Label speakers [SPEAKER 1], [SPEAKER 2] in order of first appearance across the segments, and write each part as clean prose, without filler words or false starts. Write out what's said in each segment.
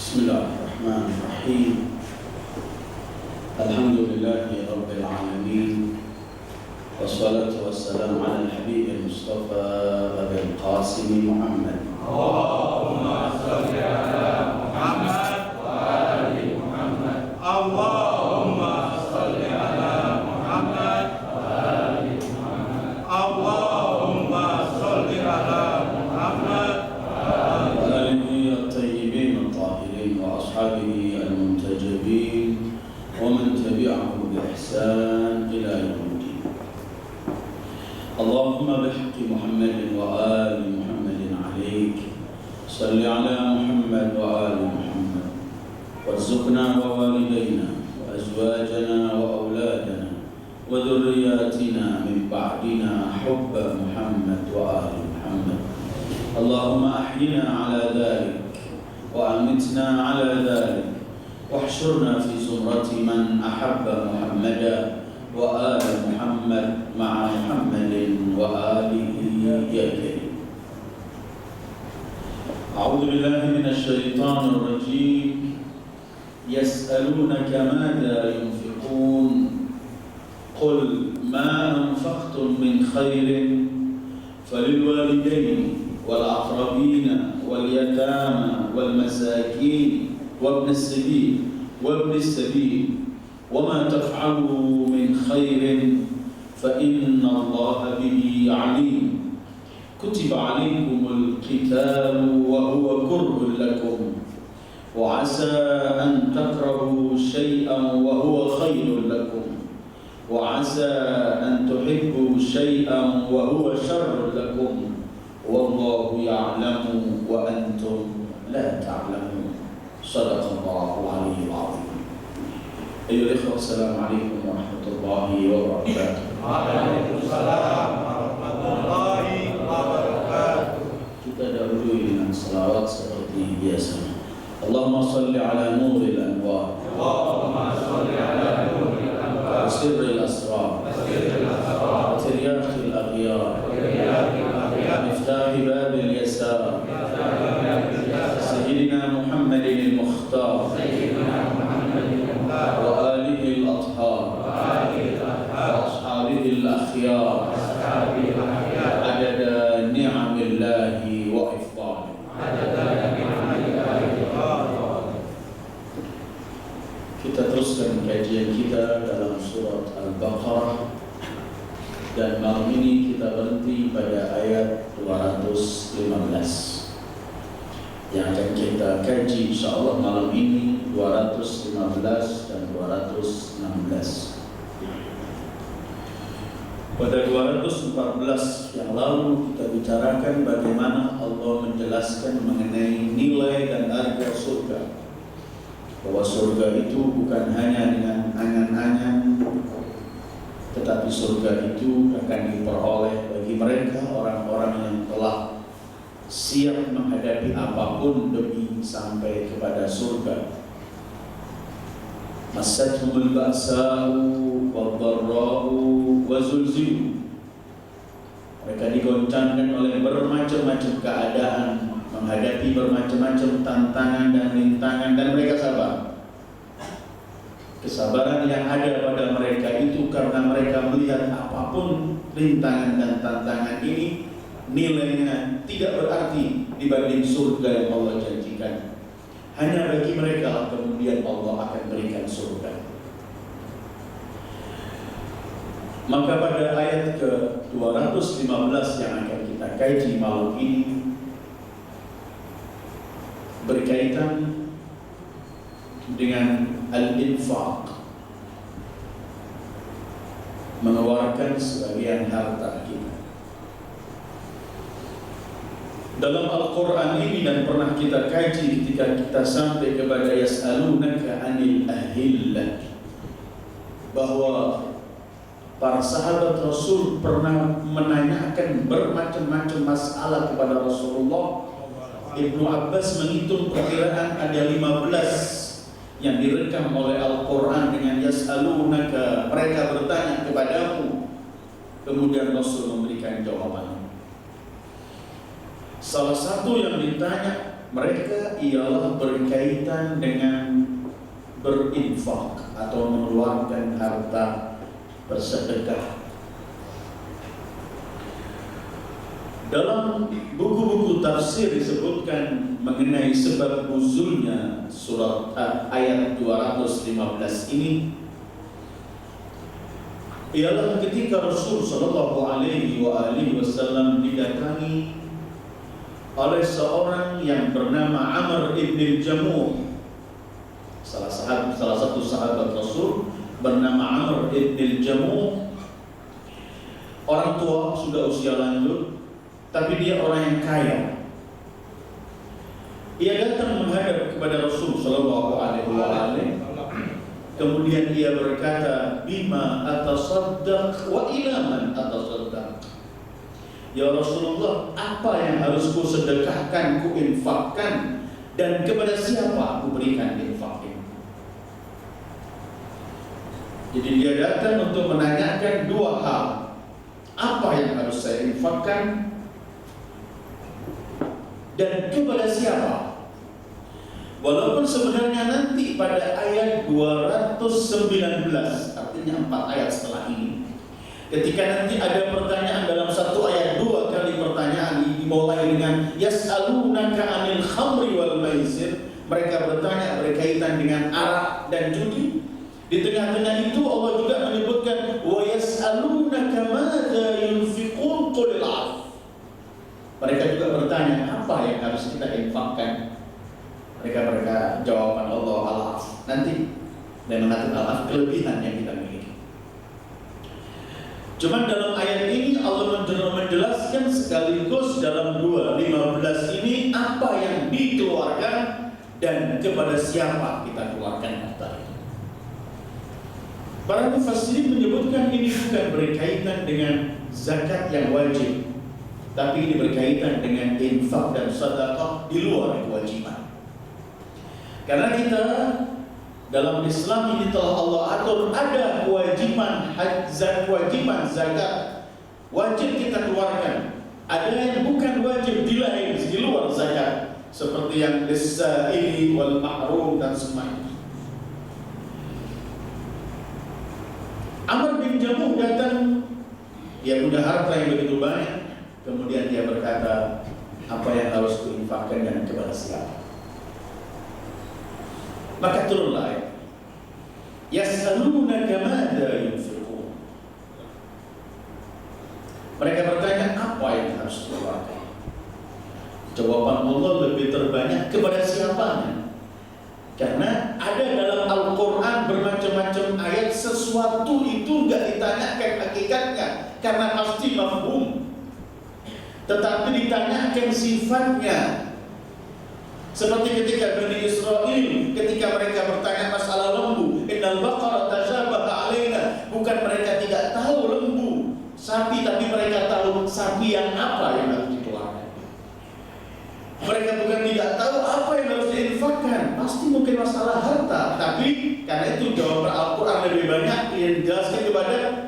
[SPEAKER 1] Bismillahirrahmanirrahim. Alhamdulillahi Rabbil Alamin. Wassalatu wassalamu ala al-habib al-mustafa Abil Qasim Muhammad.
[SPEAKER 2] Allahumma salli ala Muhammad wa ali Muhammad. Allahumma salli ala Muhammad wa ali Muhammad. Allahumma salli ala Muhammad
[SPEAKER 1] Wa alihi at-tayyibin at-tahirin wa ashabihi al-muntajabin wa man tabi'ahum bi ihsan ila yaumiddin. Allahumma bihaqqi Muhammadin wa ali Muhammadin alayk salli ala Muhammad wa ali Muhammad warzuqna wa walidayna wa azwajana wa awladana wa dhurriyyatina min ba'dina hubba Muhammad wa ali Muhammad. Allahumma ahyina ala dhalik wa amitna ala dhalik واحشرنا في زمرة من أحب محمدا وآل محمد مع محمد وآله يا كريم. أعوذ بالله من الشيطان الرجيم. يسألونك ماذا ينفقون قل ما أنفقتم من خير فللوالدين والأقربين واليتامى والمساكين وابن السبيل وما تفعلوا من خير فإن الله به عليم. كتب عليكم القتال وهو كره لكم وعسى أن تكرهوا شيئا وهو خير لكم وعسى أن تحبوا شيئا وهو شر لكم والله يعلم وأنتم لا تعلمون. صدق الله العلي العظيم. أيها الإخوة السلام عليكم ورحمة الله وبركاته.
[SPEAKER 2] Waalaikumsalam warahmatullahi wabarakatuh.
[SPEAKER 1] Kita dahului dengan salawat seperti biasa. Allahumma salli ala nuril anwar
[SPEAKER 2] Allahumma salli ala nuril anwar
[SPEAKER 1] wa sirril asrar
[SPEAKER 2] wa sirril asrar
[SPEAKER 1] wa tiryaqil aghyar
[SPEAKER 2] wa riyadil akhyar
[SPEAKER 1] miftahi babil yasar sayyidina Muhammadin al-Mukhtar
[SPEAKER 2] sayyidina Muhammadin al-Mukhtar
[SPEAKER 1] wa alihi al-athhar
[SPEAKER 2] wa alihi al-athhar
[SPEAKER 1] wa ashabihi al-akhyar
[SPEAKER 2] ashabihi al-akhyar
[SPEAKER 1] adada ni'amillahi wa ifdalihi. Kita teruskan kajian kita dalam surat Al-Baqarah dan malam ini kita berhenti pada ayat 215. Yang akan kita kaji insyaallah malam ini 215 dan 216. Pada 214 yang lalu kita bicarakan bagaimana Allah menjelaskan mengenai nilai dan harga surga. Bahwa surga itu bukan hanya dengan angan-angan, tetapi surga itu akan diperoleh bagi mereka orang-orang yang telah siap menghadapi apapun demi sampai kepada surga. Massatuhumul ba'sa'u wad-dharra'u wa zulzilu. Mereka digoncangkan oleh bermacam-macam keadaan, menghadapi bermacam-macam tantangan dan rintangan, dan mereka sabar. Kesabaran yang ada pada mereka itu karena mereka melihat apapun rintangan dan tantangan ini nilainya tidak berarti dibanding surga yang Allah janjikan. Hanya bagi mereka kemudian Allah akan berikan surga. Maka pada ayat ke-215 yang akan kita kaji malam ini berkaitan dengan al-infaq, mengeluarkan sebagian harta kita. Dalam Al-Quran ini dan pernah kita kaji ketika kita sampai kepada yas'alunaka 'anil ahillah, bahwa para sahabat Rasul pernah menanyakan bermacam-macam masalah kepada Rasulullah. Ibnu Abbas menghitung perkiraan ada 15 yang direkam oleh Al-Quran dengan yas'alunaka, mereka bertanya kepadamu, kemudian Rasul memberikan jawaban. Salah satu yang ditanya mereka ialah berkaitan dengan berinfak atau mengeluarkan harta bersedekah. Dalam buku-buku tafsir disebutkan mengenai sebab nuzulnya surat ayat 215 ini ialah ketika Rasul sallallahu alaihi wasallam didatangi oleh seorang yang bernama Amr ibn Jamuh, salah satu sahabat Rasul bernama Amr ibn Jamuh. Orang tua sudah usia lanjut, tapi dia orang yang kaya. Ia datang menghadap kepada Rasul sallallahu alaihi wasallam. Kemudian ia berkata, "Bima atasaddaq wa ila man atasaddaq?" Ya Rasulullah, apa yang harus ku sedekahkan, ku infakkan, dan kepada siapa aku berikan infak ini? Jadi dia datang untuk menanyakan dua hal. Apa yang harus saya infakkan dan kepada siapa? Walaupun sebenarnya nanti pada ayat 219, artinya 4 ayat setelah ini, ketika nanti ada pertanyaan dalam satu ayat, 2 kali pertanyaan dimulai dengan yas'alunaka 'anil khamri wal maisir. Mereka bertanya berkaitan dengan arak dan judi. Di tengah-tengah itu Allah juga menyebutkan wa yas'alunaka madza yunfiqun qul 'af. Mereka juga bertanya apa yang harus kita infakkan. Mereka jawaban Allah al-'af. Nanti dan mengatur al-'af kelebihan yang kita miliki. Cuman dalam ayat ini Allah menjelaskan sekaligus dalam 2:15 ini apa yang dikeluarkan dan kepada siapa kita keluarkan harta itu. Para mufassirin menyebutkan ini bukan berkaitan dengan zakat yang wajib, tapi ini berkaitan dengan infak dan sedekah di luar kewajiban. Karena kita dalam Islam ini telah Allah atur ada kewajiban zakat wajib kita keluarkan. Ada yang bukan wajib di luar zakat, seperti yang lis-sa'ili wal mahrum dan semuanya. Amr bin Jamuh datang, dia punya harta yang begitu banyak, kemudian dia berkata, apa yang harus kuinfakkan dan kepada siapa? Maka turunlah ayat, yas'alunaka madza yunfiqun. Mereka bertanya apa yang harus dikeluarkan. Jawaban Allah lebih terbanyak kepada siapanya. Karena ada dalam Al-Quran bermacam-macam ayat, sesuatu itu tidak ditanyakan hakikatnya karena pasti mafhum, tetapi ditanyakan sifatnya. Seperti ketika Bani Israel, ketika mereka bertanya masalah lembu, innal baqara tashabaha alaina, bukan mereka tidak tahu lembu sapi, tapi mereka tahu sapi yang apa yang harus dikeluarkan. Mereka bukan tidak tahu apa yang harus diinfakkan, pasti mungkin masalah harta, tapi karena itu jawaban Al-Quran lebih banyak yang dijelaskan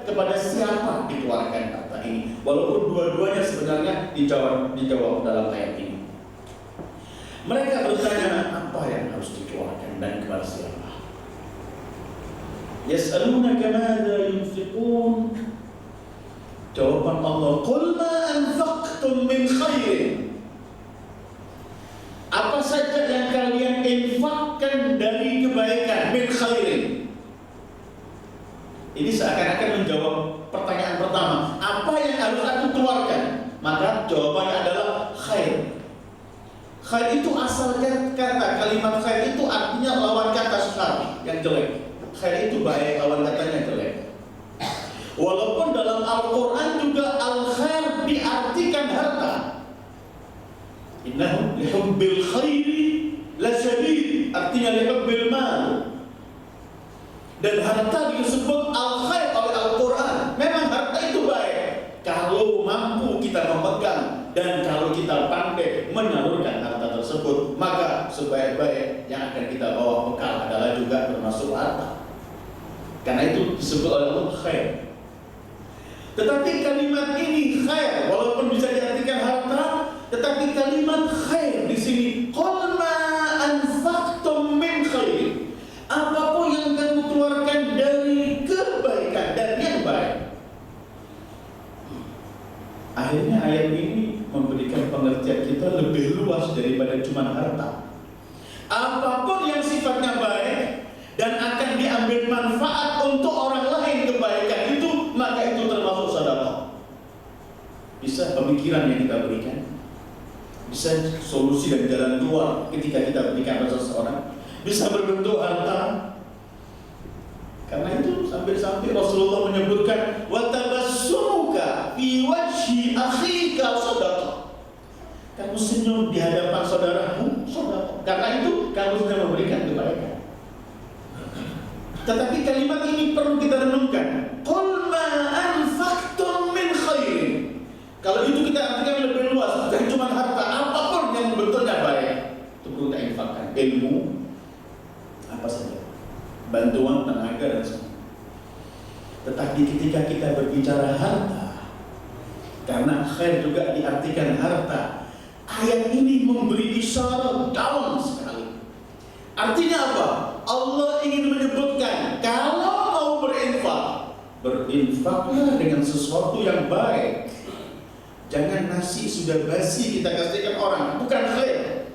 [SPEAKER 1] kepada siapa dikeluarkan harta ini, walaupun dua-duanya sebenarnya dijawab dalam ayat ini. Mereka bertanya apa yang harus dikeluarkan dan kepada siapa. Yas'alunaka madza yunfiqun. Jawaban Allah, qul ma anfaqtum min khairin. Apa saja yang kalian infakkan dari kebaikan, min khairin. Ini seakan-akan menjawab pertanyaan pertama, apa yang harus aku keluarkan? Maka jawabannya adalah khair. Khair itu asal kata, kalimat khair itu artinya lawan kata syar yang jelek. Khair itu baik, lawan katanya jelek. Walaupun dalam Al-Quran juga al-khair diartikan harta. Innahum lihubbil khairi lasyadid, artinya lihubbil mal. Dan harta disebut al-khair oleh Al-Quran. Memang harta itu baik kalau mampu kita memegang dan kalau kita pandai menyalurkan harta tersebut, maka sebaik-baik yang akan kita bawa bekal adalah juga termasuk harta. Karena itu disebut oleh Allah khair. Tetapi kalimat ini khair, walaupun bisa diartikan harta, tetapi kalimat khair di sini qul ayat ini memberikan pengertian kita lebih luas daripada cuma harta. Apapun yang sifatnya baik dan akan diambil manfaat untuk orang lain kebaikan itu, maka itu termasuk sedekah. Bisa pemikiran yang kita berikan, bisa solusi dan jalan keluar ketika kita berikan pada seseorang, bisa berbentuk harta. Karena itu sampai-sampai Rasulullah menyebutkan wa tabassumuka fi wajhi akhika shadaqah. Kamu senyum di hadapan saudaramu shadaqah. Karena itu kamu sudah memberikan kebaikan. Tetapi kalimat ini perlu kita renungkan. Qul ma anfaqtum min khairin. Kalau itu kita artikan lebih luas, bukan cuma harta, apapun yang bentuknya baik itu perlu kita infakkan. Ilmu, apa saja, bantuan, tenaga, dan sebagainya. Tetapi ketika kita berbicara harta, karena khair juga diartikan harta, ayat ini memberi isyarat dalam sekali. Artinya apa? Allah ingin menyebutkan kalau mau berinfak, berinfaklah dengan sesuatu yang baik. Jangan nasi sudah basi kita kasihkan orang, bukan khair.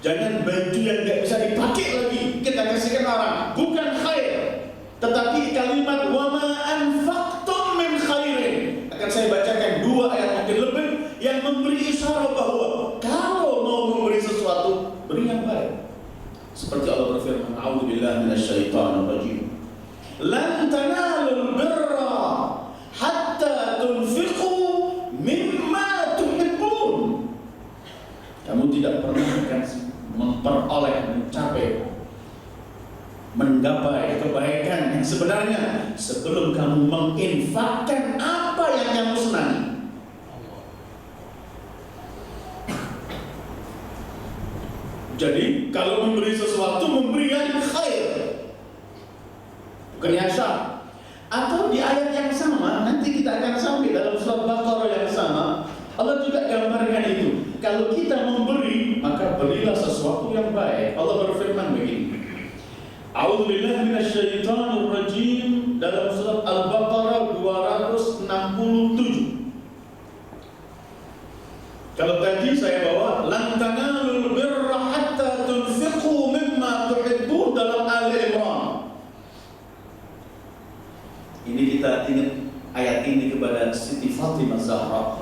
[SPEAKER 1] Jangan baju yang tidak bisa dipakai lagi kita kasihkan orang, bukan khair. Tetapi kalimat wa ma anfaqtum min khairin, akan saya bacakan 2 ayat mungkin lebih yang memberi isyarat bahwa kalau mau memberi sesuatu, beri yang baik. Seperti Allah berfirman, a'udzubillahi minasyaitonir rajim. Lan tanalul birra hatta tunfiqu mimma tuhibbun. Kamu tidak pernah akan memperoleh, mencapai, menggapai kebaikan yang sebenarnya sebelum kamu menginfakkan apa yang kamu senangi. Jadi kalau memberi sesuatu, memberi yang khair, bukan yang syar. Atau di ayat yang sama, nanti kita akan sampai dalam surat Baqarah yang sama, Allah juga gambarkan itu. Kalau kita memberi, maka berilah sesuatu yang baik. Allah berfirman begini, a'udzubillahi minasyaitonir rajim, dalam surat Al-Baqarah 267. Kalau tadi saya bawa lan tanalul birra hatta tunfiqu mimma tuhibbun dalam Ali Imran. Ini kita ingat ayat ini kepada Siti Fatimah Zahra,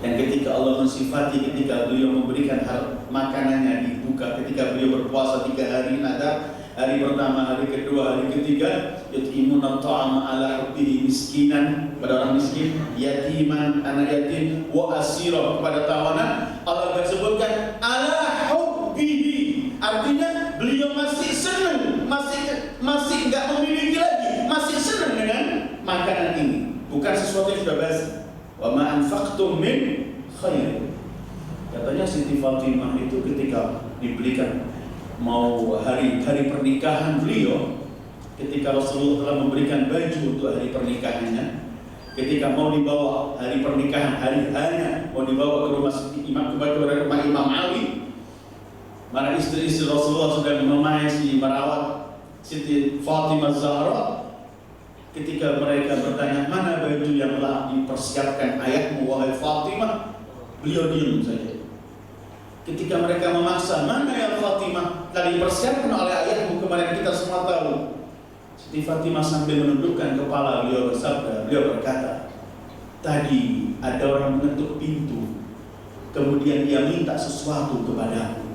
[SPEAKER 1] yang ketika Allah mensifati ketika beliau memberikan makanannya dibuka ketika beliau berpuasa 3 hari nadar, hari pertama, hari kedua, hari ketiga, yut'imuna ta'ama ala hubbihi miskinan, pada orang miskin, yatiman, anak yatim, wa asira, kepada tawanan. Allah sebutkan ala hubbihi, artinya beliau masih senang, masih enggak memiliki lagi, masih senang dengan makanan ini, bukan sesuatu yang sudah basi. Wa ma anfaqtum min khair. Katanya Siti Fatimah itu ketika diberikan mau hari pernikahan beliau, ketika Rasulullah telah memberikan baju untuk hari pernikahannya, ketika mau dibawa hari pernikahan, hari hanya mau dibawa ke rumah rumah Imam Ali, mana istri-istri Rasulullah sudah memaisi merawat Siti Fatimah Zahra. Ketika mereka bertanya, mana baju yang telah dipersiapkan ayahmu wahai Fatimah, beliau diam saja. Ketika mereka memaksa, mana yang Fatimah tadi dipersiapkan oleh ayahmu, kemarin kita semua tahu. Siti Fatimah sambil menundukkan kepala, beliau bersabda, beliau berkata, tadi ada orang mengetuk pintu, kemudian dia minta sesuatu kepadaku.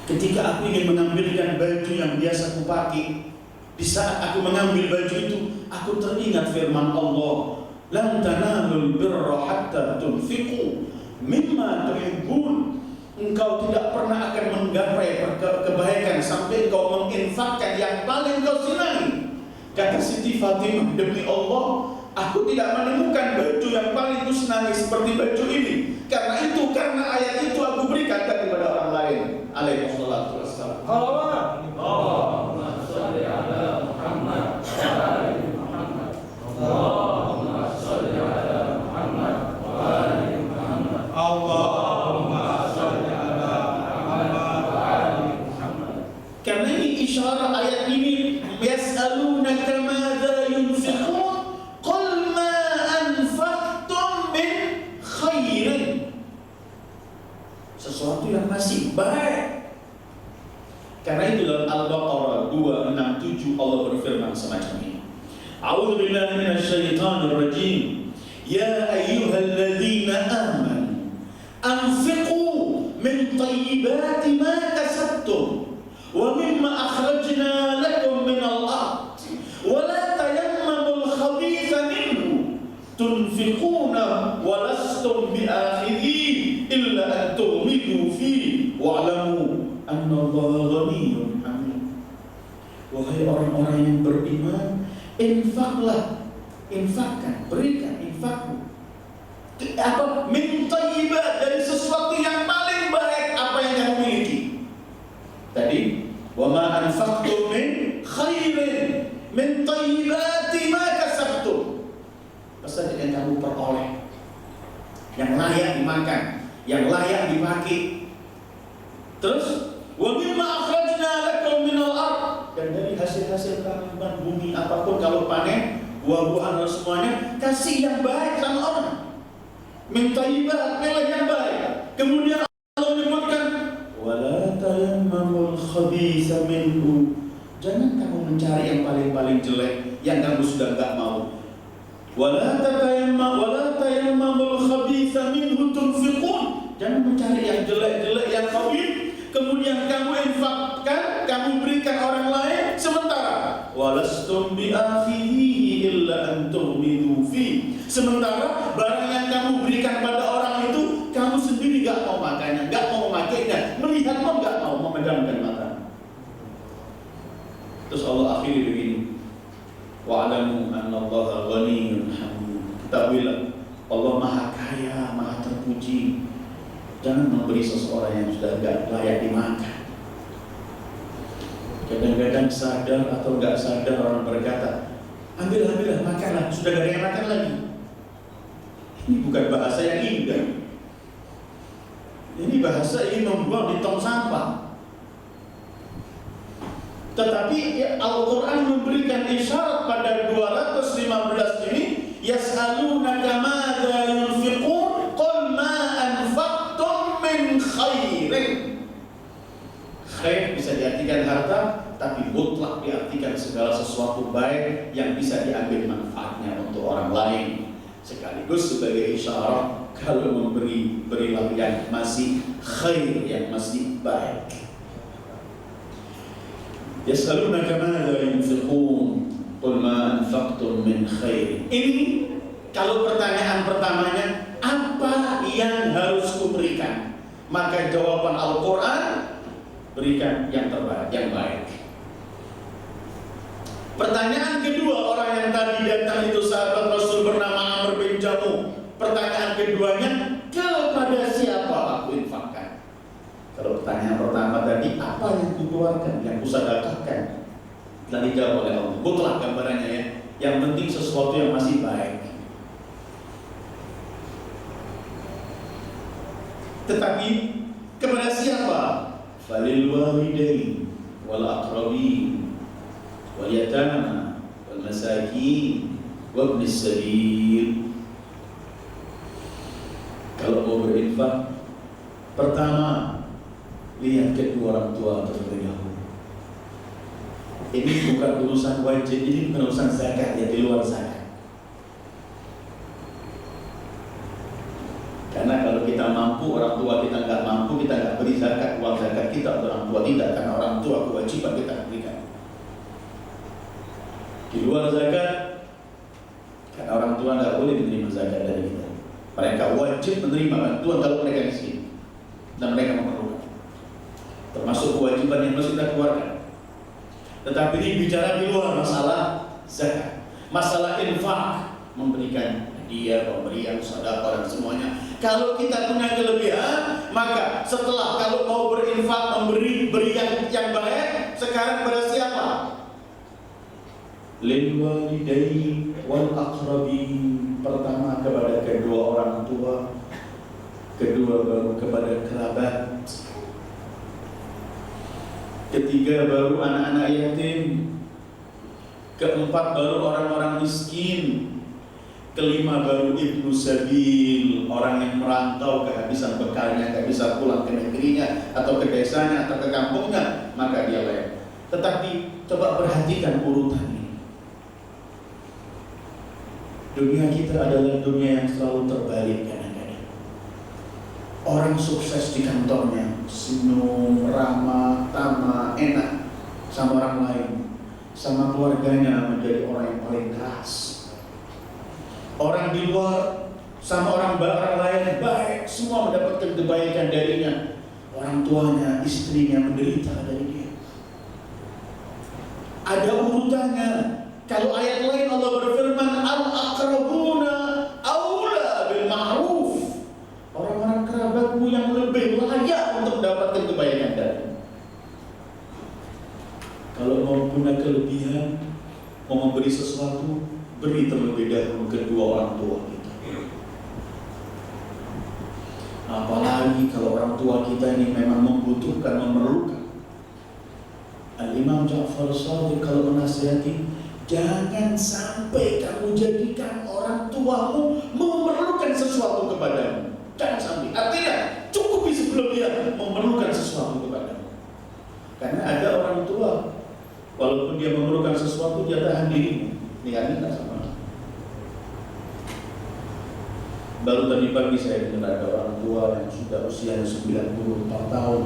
[SPEAKER 1] Ketika aku ingin mengambilkan baju yang biasa kupakai, di saat aku mengambil baju itu, aku teringat firman Allah, lan tanalul birra hatta tunfiqu mimma tuhibbun. Engkau tidak pernah akan menggapai kebaikan sampai engkau menginfakkan yang paling kau senangi. Kata Siti Fatimah, demi Allah, aku tidak menemukan baju yang paling ku senangi seperti baju ini. Karena ayat itu aku berikan kepada orang lain. Alaihi wassalatu wassalam.
[SPEAKER 2] Allahumma sholli ala Muhammad wa ali Muhammad. Allahumma sholli ala Muhammad wa ali Muhammad. Allahumma sholli ala Muhammad wa ali Muhammad.
[SPEAKER 1] Karena ini isyarat ayat ini, yas'alunaka madza yunfiqun qul ma anfaqtum Karena itu dalam Al-Baqarah 267 Allah berfirman semacam ini. A'udzu billahi minasyaitonir rajim. Ya ayyuhalladzina amanu anfiqu min thayyibati ma kasabtum wa mimma akhrajna lakum minal ard wa la tayammamul khabitha minhu tunfiquna wa lastum bi'akhidhi illa an tughmidu fihi wa'lamu annallaha ghaniyyun hamid. Wahai orang-orang yang beriman, infaklah, infakkan, berikan, infakmu. Apa? Min thayyibat, dari sesuatu yang paling baik apa yang kamu miliki. Tadi, wa ma anfaqtum min khairin min thayyibati ma kasabtum. Apa yang kamu peroleh, yang layak dimakan, yang layak dipakai. Terus, wa mimma akhrajna lakum minal ard, dan dari hasil-hasil tanaman bumi apapun kalau panen, buah-buahan dan semuanya, kasih yang baik sama orang. Min thayyibat, milih yang baik. Kemudian Allah menyebutkan, wala tayammamul khabitha minhu, jangan kamu mencari yang paling-paling jelek yang kamu sudah enggak mau. Wala tayammamul khabitha minhu tunfiqun, jangan mencari yang jelek-jelek, yang khabith, kemudian kamu infakkan, kamu berikan orang lain, sementara walastum bi'akhidhihi illa an tughmidu fi, sementara barang yang kamu berikan pada orang itu kamu sendiri gak mau makannya, gak mau memakainya, melihat pun gak mau memejamkan mata. Terus Allah akhiri begini, wa'alamu annallaha ghaniyyun hamid, ketahuilah Allah maha kaya, maha terpuji. Jangan memberi seseorang yang sudah tidak layak dimakan. Kadang-kadang sadar atau nggak sadar orang berkata, ambil, makanlah, sudah gak ada yang makan lagi. Ini bukan bahasa yang indah. Ini bahasa ingin membuang di tong sampah. Tetapi Al-Quran memberikan isyarat pada 215 ini, yas'alunaka madza yunfiqun qul ma anfaqtum min khairin. Khair bisa diartikan harta, tapi mutlak diartikan segala sesuatu baik yang bisa diambil manfaatnya untuk orang lain, sekaligus sebagai isyarat kalau memberi, berilah yang masih khair, yang masih baik. Yas'alunaka madza yunfiqun qul ma anfaqtum min khair. Ini kalau pertanyaan pertamanya, apa yang harus kuberikan? Maka jawaban Al-Quran, berikan yang terbaik, yang baik. Pertanyaan kedua, orang yang tadi datang itu sahabat Rasul bernama Amr bin Jamuh. Pertanyaan keduanya, kepada siapa aku infakkan? Kalau pertanyaan pertama tadi, apa yang kukeluarkan, yang kusedekahkan? Dan dijawab oleh Allah. Mutlak gambarannya ya. Yang penting sesuatu yang masih baik. Tetapi kepada siapa? Falil walidain wal aqrabin wal yatama wal masakin wa ibnis sabil. Kalau mau berinfak, pertama lihat kedua orang tua terlebih dahulu. Ini bukan urusan wajib, ini bukan urusan zakat, ya di luar zakat. Karena kalau kita mampu, orang tua kita nggak mampu, kita nggak beri zakat, uang zakat kita untuk orang tua tidak, karena orang tua kewajiban kita berikan. Di luar zakat, karena orang tua nggak boleh menerima zakat dari kita. Mereka wajib menerima bantuan kalau mereka miskin dan mereka memerlukan. Termasuk kewajiban yang harus kita keluarkan. Tetapi ini bicara di luar masalah zakat, masalah infak, memberikan hadiah, pemberian, sedekah dan semuanya. Kalau kita punya kelebihan, maka setelah kalau mau berinfak, beri yang baik, sekarang pada siapa? Lil walidain wal aqrabin. Pertama kepada kedua orang tua, kedua baru kepada kerabat, ketiga baru anak-anak yatim, keempat baru orang-orang miskin, Kelima baru ibnu sabil, orang yang merantau kehabisan bekalnya, gak bisa pulang ke negerinya atau ke desanya atau ke kampungnya, maka dia layak. Tetapi coba perhatikan urutan ini. Dunia kita adalah dunia yang selalu terbalik kadang-kadang. Orang sukses di kantornya, senyum, ramah, tamah, enak sama orang lain, sama keluarganya menjadi orang yang paling keras. Orang di luar sama orang lain baik, semua mendapatkan kebaikan darinya. Orang tuanya, istrinya menderita dari dia. Ada urutannya. Kalau ayat lain Allah berfirman, al-aqrabuna aula bil ma'ruf. Orang-orang kerabatmu yang lebih layak untuk mendapatkan kebaikan darimu. Kalau mau punya kelebihan, mau memberi sesuatu, beri terlebih dahulu kedua orang tua kita. Apalagi kalau orang tua kita ini memang membutuhkan, memerlukan. Al-Imam Ja'far Shadiq kalau menasihati, jangan sampai kamu jadikan orang tuamu memerlukan sesuatu kepadamu. Jangan sampai. Artinya cukupi sebelum dia memerlukan sesuatu kepadamu. Karena ada orang tua, walaupun dia memerlukan sesuatu, dia tahan dirimu. Lihat sama. Baru tadi pagi saya dengar ada orang tua yang sudah usianya 94 tahun.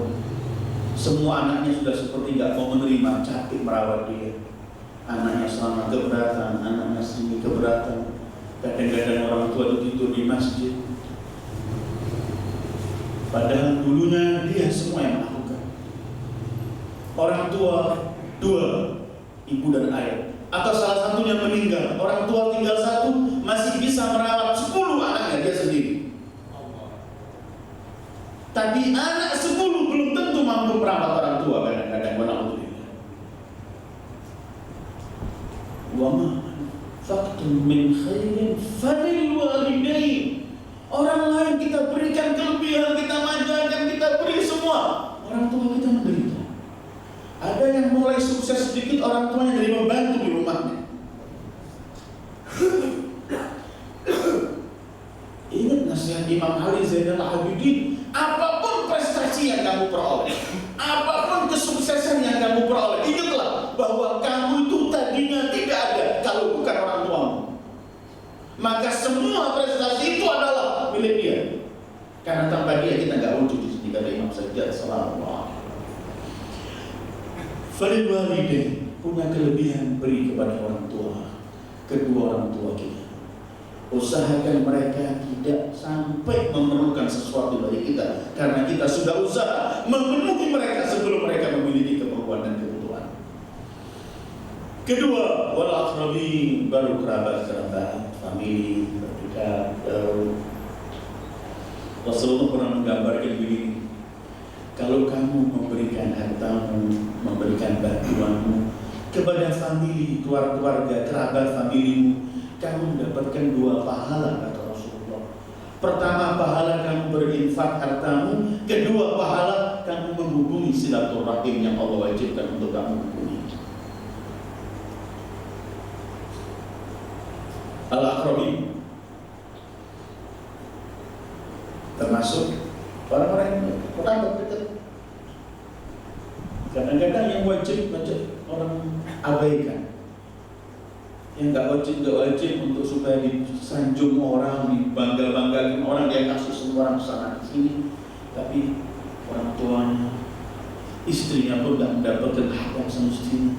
[SPEAKER 1] Semua anaknya sudah seperti nggak mau menerima, capek merawat dia. Anaknya selama keberatan, anaknya sini keberatan. Kadang-kadang orang tua itu tidur di masjid. Padahal dulunya dia semua yang melakukan. Orang tua dua, ibu dan ayah. Atau salah satunya meninggal, orang tua tinggal satu, masih bisa merawat 10 anaknya dia sendiri. Tapi anak 10 belum tentu mampu merawat orang tua kadang-kadang. Walhamdulillah. Wa ma anfaqtum min khairin falil walidain. Orang lain kita berikan kelebihan, kita manjakan, kita beri semua. Orang tua kita menderita. Ada yang mulai sukses sedikit, orang tuanya jadi membantu di rumahnya. Ingat nasihat Imam Ali Zainal Abidin, apapun prestasi yang kamu peroleh, apapun kesuksesan yang kamu peroleh, ingatlah bahwa kamu itu tadinya tidak ada kalau bukan orang tuamu. Maka semua prestasi itu adalah milik dia. Karena tanpa dia kita nggak wujud di sini, kata Imam Sajjad sallallahu. Falil walidain, punya kelebihan beri kepada orang tua, kedua orang tua kita. Usahakan mereka tidak sampai memerlukan sesuatu dari kita, karena kita sudah usaha memenuhi mereka sebelum mereka memiliki keperluan dan kebutuhan. Kedua, wal aqrabin, baru kerabat, famili, terdekat. Rasulullah pernah menggambarkan begini. Kalau kamu memberikan hartamu, memberikan bantuanmu kepada famili, keluarga, kerabat familimu, kamu mendapatkan 2 pahala, kata Rasulullah. Pertama, pahala kamu berinfak hartamu. Kedua, pahala kamu menghubungi silaturahim yang Allah wajibkan untuk kamu hubungi. Al-aqrabin termasuk orang-orang yang kerabat dekat. Kadang-kadang yang wajib orang abaikan. Yang nggak wajib untuk supaya disanjung orang, dibangga-banggakan orang, dia kasih semua orang sana sini. Tapi orang tuanya, istrinya pun tidak mendapatkan hak yang semestinya,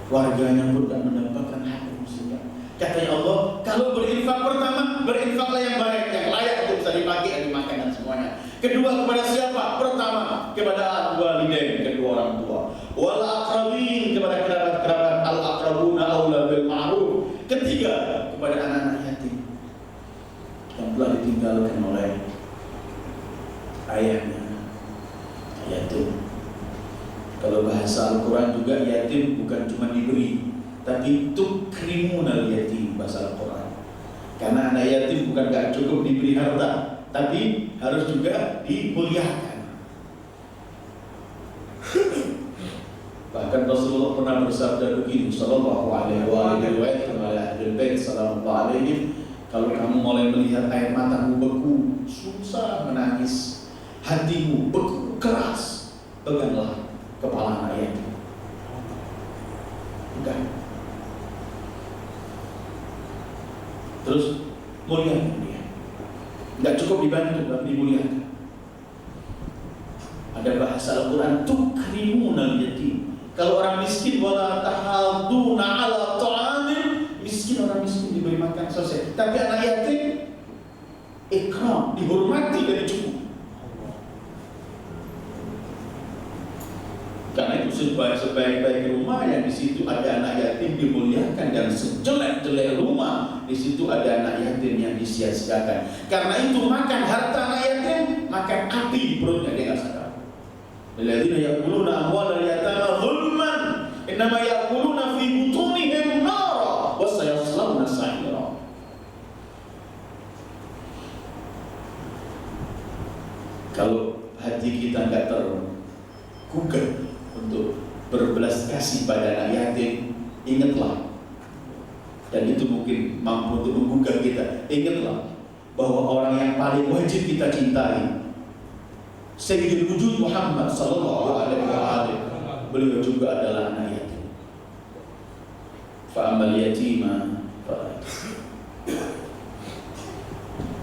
[SPEAKER 1] warganya pun tidak mendapatkan hak yang semestinya. Katanya Allah, kalau berinfak pertama, berinfaklah yang baik, yang layak untuk bisa dipakai dan dimakan dan semuanya. Kedua, kepada siapa? Pertama, kepada al-walidain, kedua orang tua. Wal aqrabin, kepada kerabat-kerabat. Al-aqrabuna aula bil ma'ruf. Ketiga, kepada anak-anak yatim yang telah ditinggalkan oleh ayahnya. Yatim. Kalau bahasa Al-Quran juga yatim bukan cuma diberi, tapi tukrimunal yatim, bahasa Al-Quran. Karena anak yatim bukan gak cukup diberi harta, tapi harus juga dimuliakan. Bahkan Rasulullah pernah bersabda begini, sallallahu alaihi wa alihi wa sallam, sallallahu alaihi, Kalau kamu mulai melihat air matamu beku, susah menangis, hatimu beku keras, peganglah kepala anak yatim. Pegang. Terus muliakan dia. Nggak cukup dibantu, tapi dimuliakan. Ada bahasa Al-Quran, tukrimunal yatim. Kalau orang miskin, wala tahaduna ala ta'amil, miskin, orang miskin diberi makan selesai. Tapi anak yatim ikram, dihormati dan cukup. Karena itu sebaik-baik rumah yang di situ ada anak yatim dimuliakan, dan sejelek-jelek rumah di situ ada anak yatim yang disia-siakan. Karena itu makan harta anak yatim, makan api di perutnya, dia nggak sadar. Alladzina ya'kuluna amwalal yatama zulman innama ya'kuluna fi butunihim nara wa sayaslawna sa'ira. Kalau hati kita nggak tergugah untuk berbelas kasih pada anak yatim, ingatlah, dan itu mungkin mampu untuk menggugah kita. Ingatlah bahwa orang yang paling wajib kita cintai, Sayyidul Wujud Muhammad sallallahu alaihi wasallam, beliau juga adalah anak yatim. Fa'amal yatima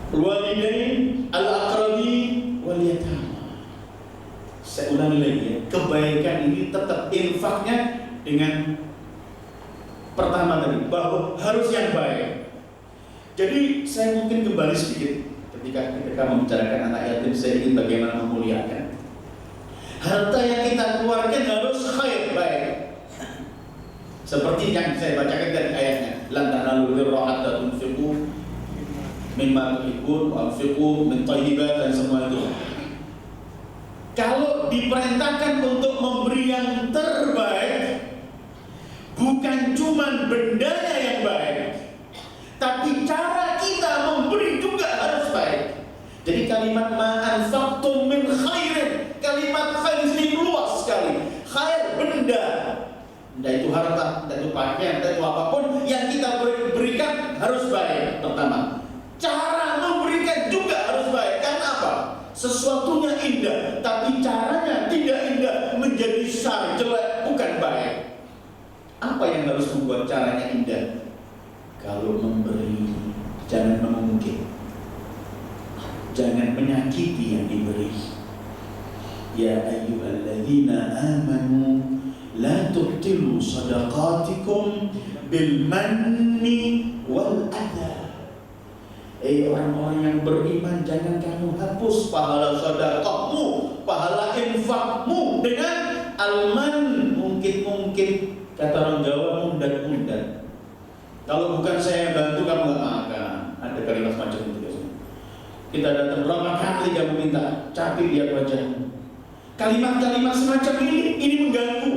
[SPEAKER 1] walidain al-aqrabi wal yatama. Saya ulangi lagi ya, kebaikan ini tetap infaknya dengan pertama tadi, bahwa harus yang baik. Jadi saya mungkin kembali sedikit ketika membicarakan anak yatim, saya ingin bagaimana memuliakan. Harta yang kita keluarkan harus khair, baik. Seperti yang saya bacakan dari ayatnya, lan tanalul birra hatta tunfiqu mimma tuhibbun wa anfiqu min thayyibat, dan semua itu. Kalau diperintahkan untuk memberi yang terbaik, bukan cuma bendanya yang baik, tapi cara kita memberi juga harus baik. Jadi kalimat ma'anfaqtum min khairin, kalimat khair ini luas sekali. Khair benda, benda itu harta, benda itu pakaian, benda itu apapun yang kita berikan harus baik. Pertama, cara memberikan juga harus baik. Karena apa? Sesuatunya indah, tapi caranya tidak indah, menjadi sar, jelek, bukan baik. Apa yang harus membuat caranya indah? Kalau memberi, jangan mengungkit, jangan menyakiti yang diberi. Ya ayyuhalladzina amanu la tubtilu sadaqatikum bil manni wal adha. Orang-orang yang beriman, jangan kamu hapus pahala sedekahmu, pahala infakmu dengan alman, mungkin kata orang Jawa, mundat-mundat. Kalau bukan saya bantu kamu nggak makan. Ada kalimat semacam itu biasanya. Kita datang berapa kali kamu minta, capek dia wajahmu. Kalimat-kalimat semacam ini mengganggu.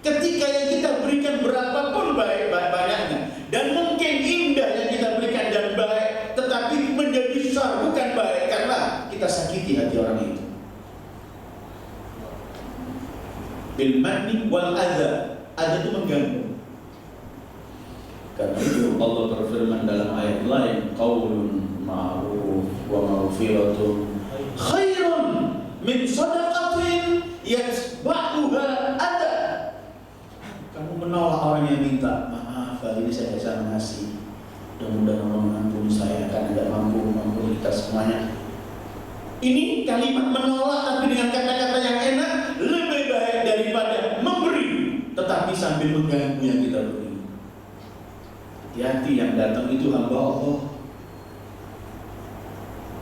[SPEAKER 1] Ketika yang kita berikan berapapun banyaknya, dan mungkin indah yang kita berikan dan baik, tetapi menjadi besar bukan baik karena kita sakiti hati orang itu. Bil manni wal adza, adza itu mengganggu. Karena itu Allah berfirman dalam ayat lain, qaulun ma'ruf wa maghfiratun khairun min sadaqatin yatba'uha adza. Kamu menolak orang yang minta, maaf hari ini saya bisa mengasih, mudah-mudahan Allah mengampuni saya karena tidak mampu mengampuni kita semuanya. Ini kalimat menolak tapi dengan kata-kata yang enak lebih baik daripada memberi tetapi sambil mengganggu yang kita beri. Hati-hati, yang datang itu hamba Allah.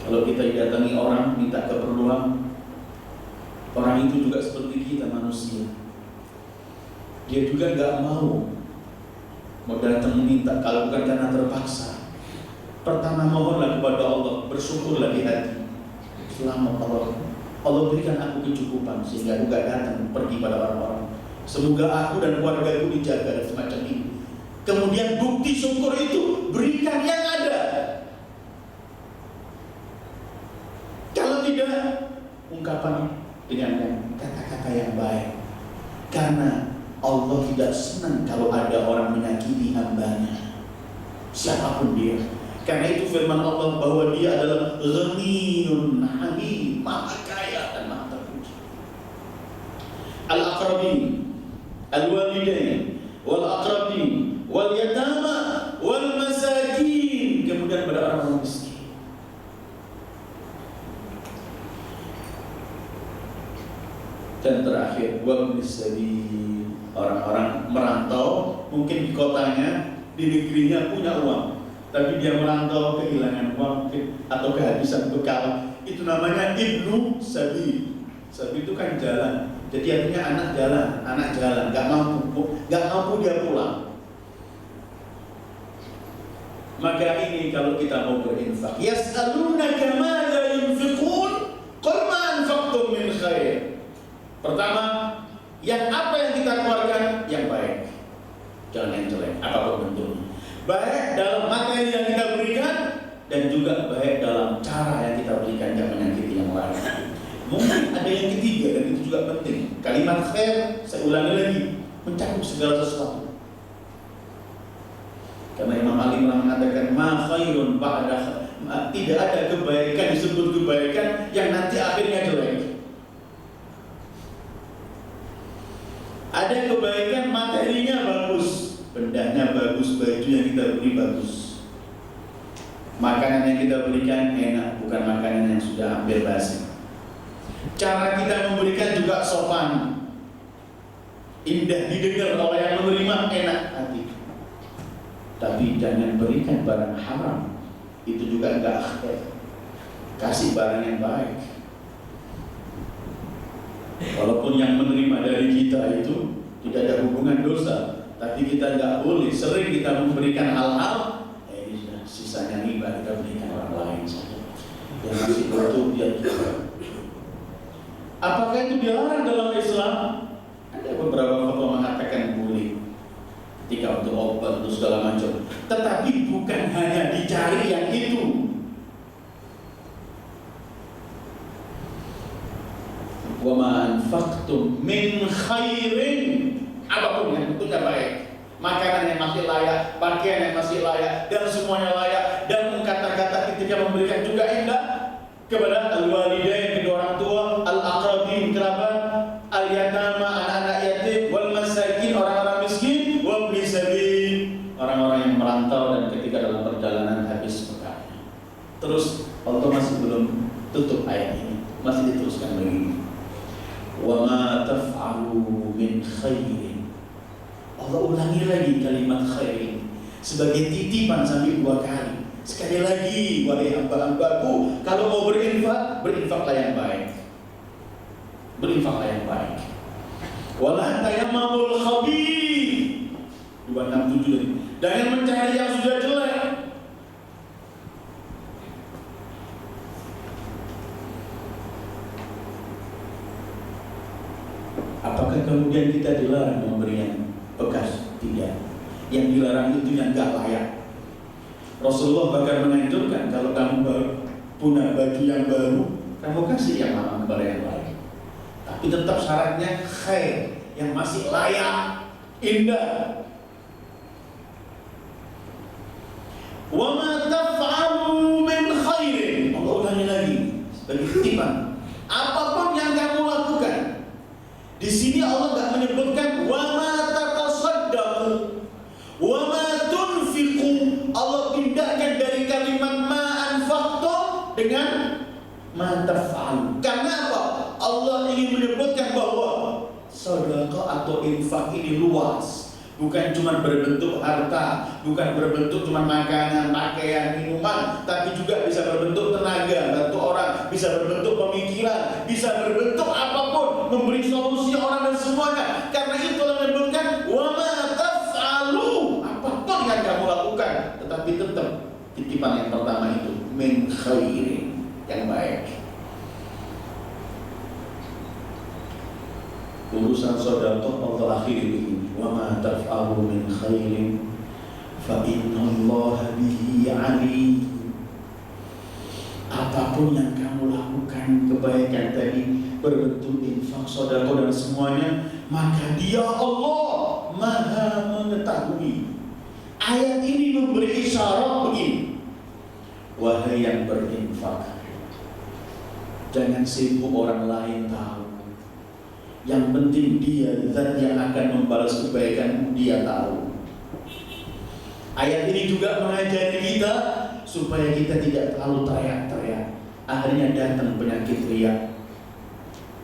[SPEAKER 1] Kalau kita datangi orang minta keperluan, orang itu juga seperti kita manusia. Dia juga nggak mau datang meminta kalau bukan karena terpaksa. Pertama mohonlah kepada Allah, bersyukurlah di hati. Selamat Allah berikan aku kecukupan sehingga aku gak datang pergi pada orang-orang. Semoga aku dan keluarga aku dijaga dan semacam ini. Kemudian bukti syukur itu berikan yang ada. Kalau tidak, ungkapan dengan kata-kata yang baik. Karena Allah tidak senang kalau ada orang menyakiti hambanya, siapapun dia. Karena itu firman Allah bahwa Dia adalah Ghaniyun Hamid, Maha Kaya dan Maha Terpuji. Al-aqrabin, al-walidain, wal-aqrabin, wal-yatama, wal-masakin. Kemudian pada orang-orang miskin. Dan terakhir, wabnis sabil, orang-orang merantau, mungkin di kotanya, di negerinya punya uang, tapi dia merantau kehilangan uang mungkin atau kehabisan bekal. Itu namanya ibnu sabil. Sabil itu kan jalan. Jadi artinya anak jalan, nggak mampu dia pulang. Maka ini kalau kita mau berinfak, yas'alunaka madza yunfiqun, qul ma anfaqtum min khair. Pertama, apa yang kita keluarkan yang baik, jangan yang jelek, apapun bentuknya. Baik dalam materi yang kita berikan dan juga baik dalam cara yang kita berikan, yang menyakiti yang lain. Mungkin ada yang ketiga dan itu juga penting. Kalimat khair, saya ulangi lagi, mencakup segala sesuatu. Karena Imam Ali mengatakan ma khairun ba'da, tidak ada kebaikan disebut kebaikan yang nanti akhirnya jelek. Ada kebaikan materinya bagus, bendanya bagus, baju yang kita beli bagus, makanan yang kita berikan enak, bukan makanan yang sudah hampir basi. Cara kita memberikan juga sopan, indah didengar oleh yang menerima, enak hati. Tapi jangan berikan barang haram, itu juga enggak akhir. Kasih barang yang baik. Walaupun yang menerima dari kita itu tidak ada hubungan dosa, tapi kita enggak boleh sering kita memberikan hal-hal sisanya riba kita berikan orang lain saja. Yang masih butuh dia juga. Apakah itu dilarang dalam Islam? Ada beberapa fatwa mengatakan boleh. Ketika untuk obat untuk segala macam, tetapi bukan hanya dicari yang itu. Wa ma anfaqtum min khairin, apapun yang bentuknya baik, makanan yang masih layak, pakaian yang masih layak, dan semuanya layak, dan kata-kata ketika memberikan juga indah kepada al-walidain, kedua orang tua, al-aqrabin, kerabat, al-yatama, anak-anak yatim, wal masakin, orang-orang miskin, wa ibnis sabil, orang-orang yang merantau dan ketika dalam perjalanan habis bekalnya. Terus Allah masih belum tutup ayat ini, masih diteruskan begini. Wa ma taf'alu min khairin. Allah ulangi lagi kalimat khairin sebagai titipan sampai 2 kali. Sekali lagi, wahai hamba-hambaku, kalau mau berinfak, berinfaklah yang baik. Berinfaklah yang baik. Wala tayammamul khabith. 267 tadi. Jangan mencari yang sudah jelek. Apakah kemudian kita dilarang memberi yang bekas? Tidak. Yang dilarang itu yang gak layak. Rasulullah bahkan menganjurkan kalau kamu punya baju yang baru, kamu kasih yang lama kepada yang lain. Tapi tetap syaratnya khair, yang masih layak, indah. Wa ma taf'alu min khairin. Allah ulangi lagi bagi titipan. Apapun yang kamu lakukan. Di sini Allah enggak menyebutkan wa ma tatasaddaqu, wa ma tunfiqu. Allah pindahkan dari kalimat ma anfaqtum dengan ma taf'alu. Karena apa? Allah ingin menyebutkan bahwa sedekah atau infak ini luas. Bukan cuma berbentuk harta, bukan berbentuk cuma makanan, pakaian, minuman, tapi juga bisa berbentuk tenaga, bantu orang, bisa berbentuk pemikiran, bisa berbentuk apapun, memberi solusi orang dan semuanya. Karena itu Allah menyebutkan wa ma taf'alu, apapun yang kamu lakukan, tetapi tetap titipan yang pertama itu min khairin, yang baik. Urusan sedekah Allah akhiri begini, wa ma taf'alu min khairin fa innallaha bihi alim. Apapun yang kamu lakukan kebaikan tadi berbentuk infak, sedekah dan semuanya, maka Dia Allah Maha mengetahui. Ayat ini memberi isyarat begini. wahai yang berinfak, jangan sibuk orang lain tahu. Yang penting dia zat yang akan membalas kebaikan, dia tahu. Ayat ini juga mengajari kita supaya kita tidak terlalu teriak-teriak. Akhirnya datang penyakit riya.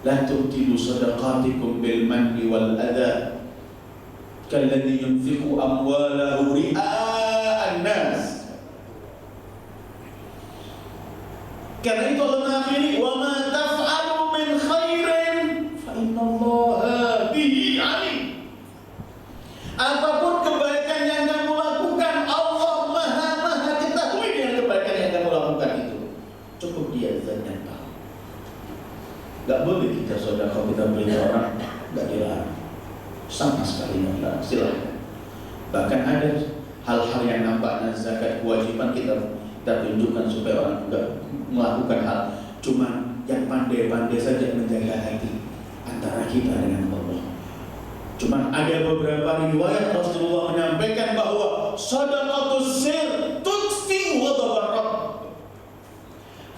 [SPEAKER 1] La tubtilu sadaqatikum bil manni wal adha kalladhi yunfiqu amwalahu ria'an nas. Karena itu Allah mengakhiri, wa ma taf'alu min khairin fa innallaha bihi alim. Apapun kebaikan yang kamu lakukan, Allah maha ketahui dengan kebaikan yang kamu lakukan itu. Cukup dia zat yang tahu. Gak boleh kita sedekah, kita beri orang, gak dilarang. Sama sekali gak dilarang, silahkan. Bahkan ada hal-hal yang nampaknya zakat kewajiban kita tunjukkan supaya orang enggak melakukan hal. Cuma yang pandai-pandai saja menjaga hati antara kita dengan Allah. Cuma ada beberapa riwayat Rasulullah menyampaikan bahwa shadaqatus sir tudfi ghadabar Rabb,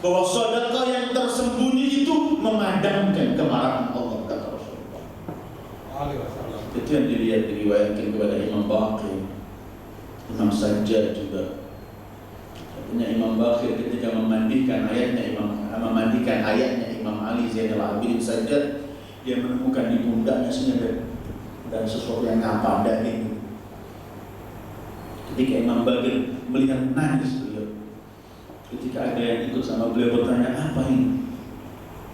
[SPEAKER 1] bahwa sedekah yang tersembunyi itu memadamkan kemarahan Allah, kata Rasulullah. Itu yang diriwayatkan kepada Imam Baqir, Imam Sajjad juga. Artinya Imam Baqir ketika memandikan ayatnya Imam Ali Zainal Abidin Sajjad, dia menemukan di pundaknya dan sesuatu yang ngapadah itu. Ketika Imam Baqir melihat, nangis beliau. Ketika ada yang ikut sama beliau bertanya, apa ini?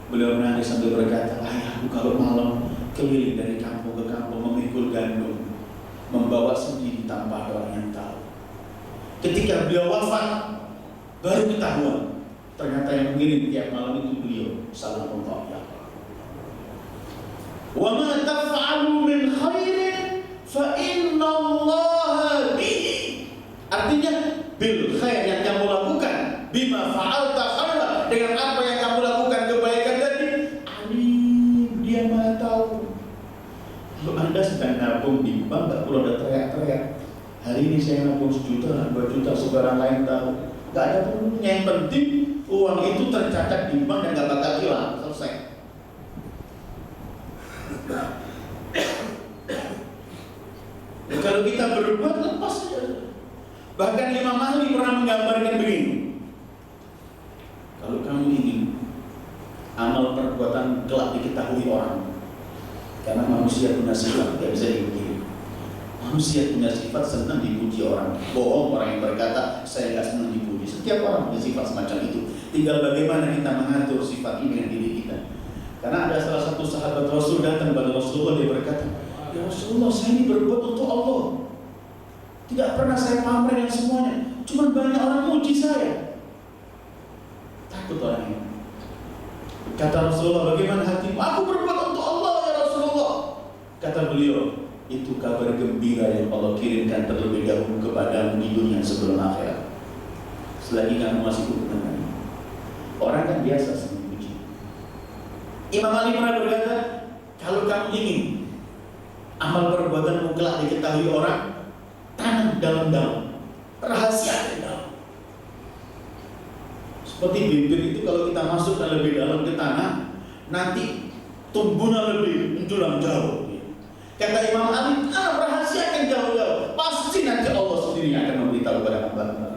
[SPEAKER 1] Beliau menangis sambil berkata, ayahku kalau malam keliling dari kampung ke kampung memikul gandum, membawa sendiri tanpa ada orang yang tahu. Ketika beliau wafat, baru ketahuan ternyata yang mengirim tiap malam itu beliau. Salamullah ya. Wa ma taf'alu min khairin fa innallaha bihi. Artinya bil khair yang kamu lakukan, bima fa'alta khairan, dengan apa yang kamu lakukan kebaikan tadi, alim, dia maha tahu. Kalau Anda sedang nabung di bank, gak perlu ada teriak-teriak. Hari ini saya nabung 1 juta, 2 juta, sebarang lain tahu. Gak ada perlunya. Yang penting uang itu tercatat di bank dan gak bakal hilang. Selesai. Kalau kita berbuat, lepas saja. Bahkan Imam Mahdi pernah menggambarkan begini. Kalau kamu ingin amal perbuatan kelak diketahui orang, karena manusia punya sifat, tidak bisa dipungkiri. Manusia punya sifat senang dipuji orang. Bohong orang yang berkata saya tidak senang dipuji. Setiap orang punya sifat semacam itu. Tinggal bagaimana kita mengatur sifat ini dengan diri kita. Karena ada salah satu sahabat Rasul datang kepada Rasulullah, dia berkata, ya Rasulullah, saya ini berbuat untuk Allah. Tidak pernah saya pamer yang semuanya. Cuma banyak orang muji saya. Takut orang ini. Kata Rasulullah, bagaimana hatimu? Aku berbuat untuk Allah ya Rasulullah. Kata beliau, itu kabar gembira yang Allah kirimkan terlebih dahulu kepadamu di dunia sebelum akhirat. Selagi kamu masih berkenan. Orang kan biasa senang puji. Imam Ali pernah berkata, kalau kamu ingin amal perbuatanmu kelak diketahui orang, tanam dalam-dalam, rahasia dalam. Seperti bibir itu kalau kita masukkan lebih dalam ke tanah, nanti tumbuhnya lebih menjulang jauh. Kata Imam Ali, rahasiakan jauh-jauh. Pasti nanti Allah sendiri akan memberitahu kepada hamba-hamba.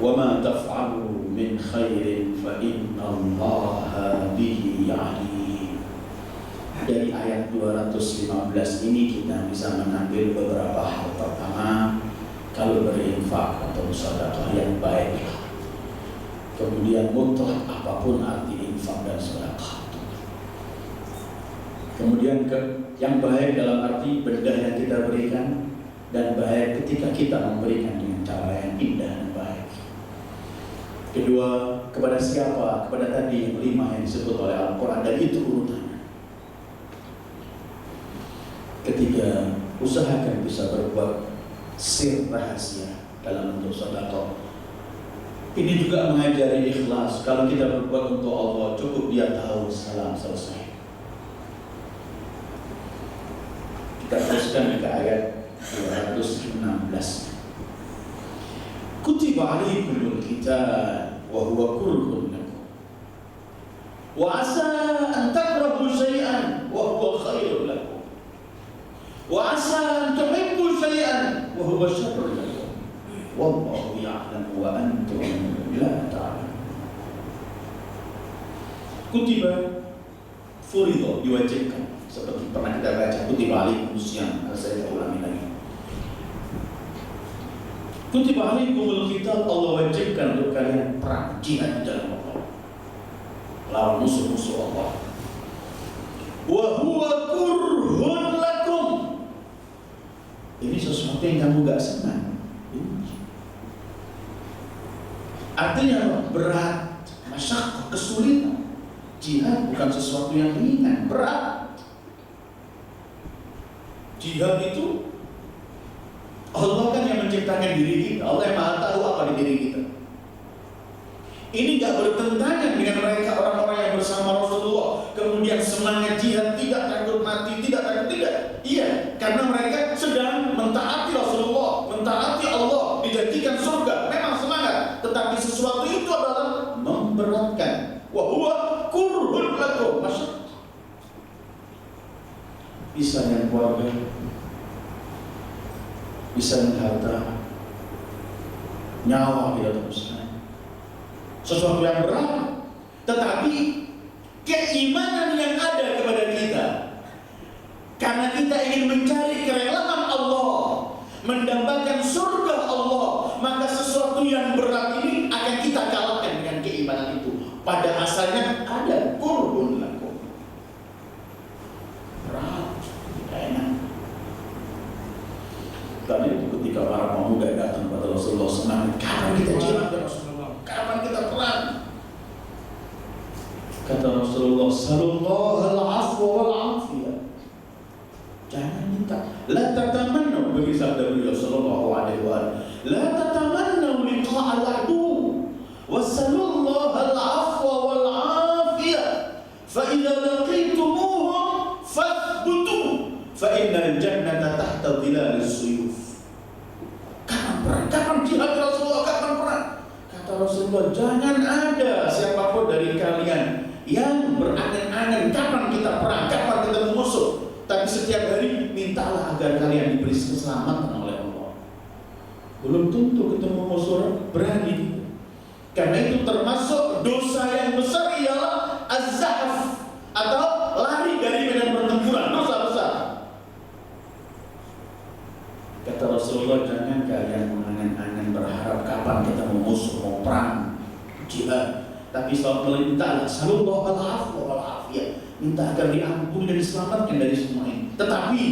[SPEAKER 1] Wa ma taf'alu min khairin fa innallaha bihi alim. Dari ayat 215 ini kita bisa mengambil beberapa hal. Pertama, kalau berinfak atau sedekah yang baik. Kemudian mutlak apapun arti infak dan sedekah. Kemudian yang baik dalam arti benda yang kita berikan, dan baik ketika kita memberikan dengan cara yang indah dan baik. Kedua, kepada siapa? Kepada tadi yang 5 yang disebut oleh Al-Quran, dan itu urutannya. Ketiga, usahakan bisa berbuat sir rahasia dalam bentuk sedekah. Ini juga mengajari ikhlas. Kalau kita berbuat untuk Allah, cukup dia tahu, salam, selesai. Kita teruskan ke ayat 216. kutiba alaikumul qital wa huwa kurhun lakum wa asa an takrahu syai'an wa huwa khairun lakum wa asa an tuhibbu syai'an wa huwa syarrun lakum wallahu ya'lamu wa antum la ta'lamun. Kutiba, furido, diwajibkan, seperti pernah kita baca, kutiba alaikumus syiyam. Saya ulangi lagi. Kutiba alaikumul qital, Allah wajibkan untuk kalian perang, jihad di dalam Allah, lawan musuh-musuh Allah. Wa huwa kurhun lakum, ini sesuatu yang kamu gak senang. Artinya berat, masyaqqah, kesulitan. Jihad bukan sesuatu yang ringan, berat. Jihad itu Allah kan yang menciptakan diri kita, Allah yang maha tahu apa di diri kita. Ini gak bertentangan dengan mereka orang-orang yang bersama Rasulullah kemudian semangat jihad, tidak takut mati, tidak. Iya, karena mereka sedang mentaati Rasulullah, mentaati Allah, dijanjikan surga, memang semangat. Tetapi sesuatu itu adalah memberatkan. Wa huwa kurhun lakum, masyarakat. Bisa dengan keluarga, bisa dengan harta, nyawa kita teruskan. Sesuatu yang berat, tetapi keimanan yang ada kepada kita, karena kita ingin mencari kerelaan Allah, mendapatkan surga Allah, maka sesuatu yang berat ini akan kita kalahkan dengan keimanan itu. Pada asalnya ada kurhun lakum, berat, tidak enak. Tadi itu ketika para pemuda datang kepada Rasulullah SAW, kapan kita jihad ya Rasulullah? Kapan kita perang? Kata Rasulullah, sallallahu al-afwa wal-afiyah. Jangan minta. La tatamannu, bagi sabda beliau sallallahu alaihi wasallam, la tatamannu liqa'al adu, wassallallahu al-afwa wal-afiyah. Fa idza laqitumuhum fathbutu, fa innal jannata tahta dhilalis suyuf. Kapan jihad Rasulullah? Kapan perang? Kata Rasulullah, jangan ada siapapun dari kalian yang berangan-angan kapan kita perang, kapan kita musuh. Tapi setiap hari mintalah agar kalian diberi keselamatan oleh Allah. Belum tentu ketemu musuh berani. Karena itu termasuk dosa yang besar ialah az-zahf, atau lari dari medan pertempuran, dosa besar. Kata Rasulullah, jangan kalian mengangan-angan berharap kapan kita musuh mau perang, jihad. Tapi selalu minta sallallahu al-afwa wal-afiyah, minta agar diampuni dan diselamatkan dari semua ini. Tetapi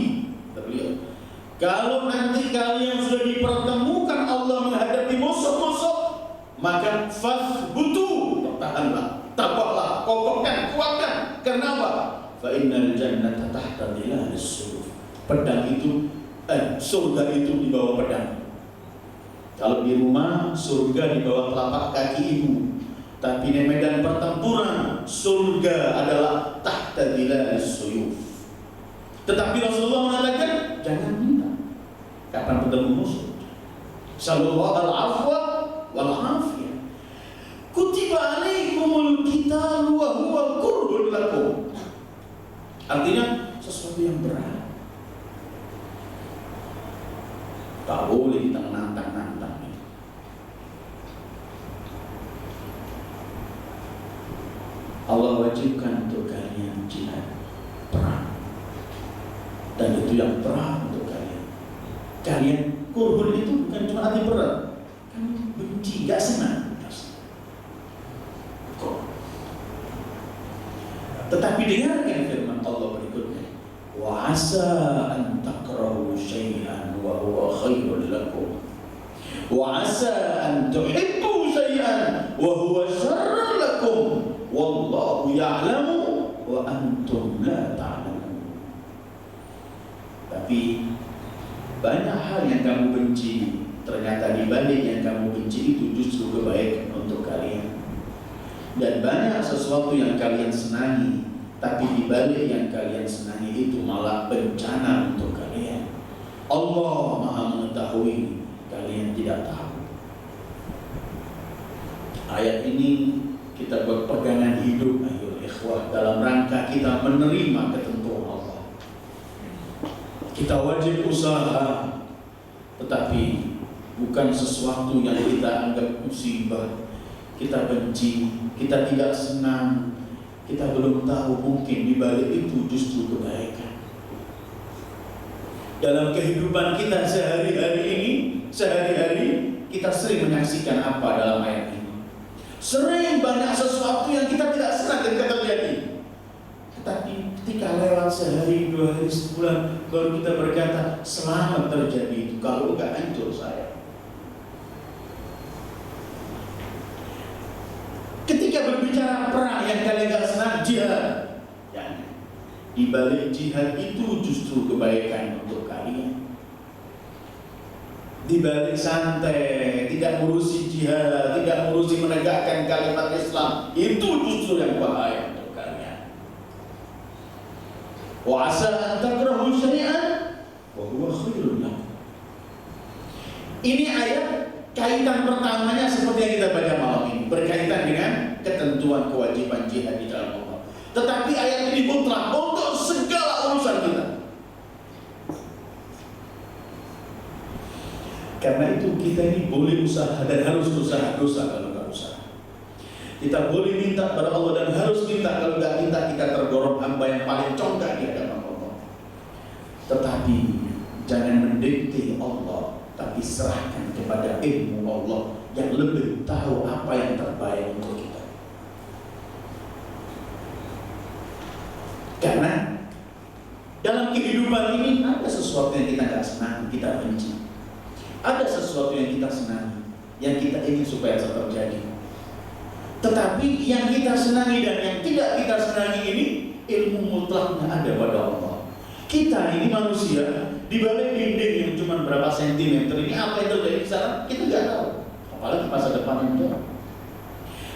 [SPEAKER 1] beliau, kalau nanti kalian sudah dipertemukan Allah menghadapi musuh-musuh, maka fathbutu, bertahanlah, tabahlah, kokohkan, kuatkan. Kenapa? Fa innal jannata tahta dhilalis suyuf. Pedang itu, surga itu di bawah pedang. Kalau di rumah, surga di bawah telapak kaki ibu. Tapi di medan pertempuran, surga adalah tahta dhilalis suyuf. Tetapi Rasulullah mengatakan, jangan minta kapan bertemu musuh. Sallallahu al-afwa wal-afiyah. Kutiba alaikumul qital wa huwa kurhun lakum. Artinya sesuatu yang berat. Tak boleh kita menantang-nantang. Allah wajibkan untuk kalian jihad, perang, dan itu yang berat untuk kalian. Kalian kurhun itu bukan cuma arti berat, kan benci, gak senang. Tetapi dengarkan firman Allah berikutnya, wa asa an takrahu syai'an wa huwa khairul lakum, wa asa an tuhibbu syai'an wa huwa syarrun lakum, wallahu ya'lamu wa antum la ta'lamun. Tapi banyak hal yang kamu benci, ternyata di balik yang kamu benci itu justru kebaikan untuk kalian. Dan banyak sesuatu yang kalian senangi, tapi di balik yang kalian senangi itu malah bencana untuk kalian. Allah Maha mengetahui, kalian tidak tahu. Ayat ini kita buat pegangan hidup, ayo ikhwah, dalam rangka kita menerima ketentuan Allah. Kita wajib usaha, tetapi bukan sesuatu yang kita anggap musibah, kita benci, kita tidak senang, kita belum tahu mungkin di balik itu justru kebaikan. Dalam kehidupan kita sehari-hari kita sering menyaksikan apa dalam ayat ini. Sering banyak sesuatu yang kita tidak senang ketika terjadi. Tetapi ketika lewat sehari, 2 hari, sebulan, baru kita berkata, selamat terjadi itu. Kalau enggak, hancur saya. Ketika berbicara perang yang kalian enggak senang, jihad. Ya, di balik jihad itu justru kebaikan untuk kalian. Di balik santai, tidak ngurusi jihad, tidak ngurusi menegakkan kalimat Islam, itu justru yang bahaya untuk kalian. Wa asa an takrahu syai'an wa huwa khairun lakum. Ini ayat kaitan pertamanya seperti yang kita baca malam ini, berkaitan dengan ketentuan kewajiban jihad di dalam Allah. Tetapi ayat ini mutlak untuk segala urusan kita. Karena itu kita ini boleh usaha dan harus usaha, dosa kalau nggak usaha. Kita boleh minta pada Allah dan harus minta, kalau nggak minta kita tergolong hamba yang paling congkak di hadapan Allah. Tetapi jangan mendikte Allah, tapi serahkan kepada ilmu Allah yang lebih tahu apa yang terbaik untuk kita. Karena dalam kehidupan ini ada sesuatu yang kita nggak senang, kita benci. Ada sesuatu yang kita senangi, yang kita ingin supaya terjadi. Tetapi yang kita senangi dan yang tidak kita senangi ini, ilmu mutlaknya ada pada Allah. Kita ini manusia, di balik dinding yang cuma berapa sentimeter ini, apa yang terjadi di sana, kita nggak tahu. Apalagi masa depan yang jauh.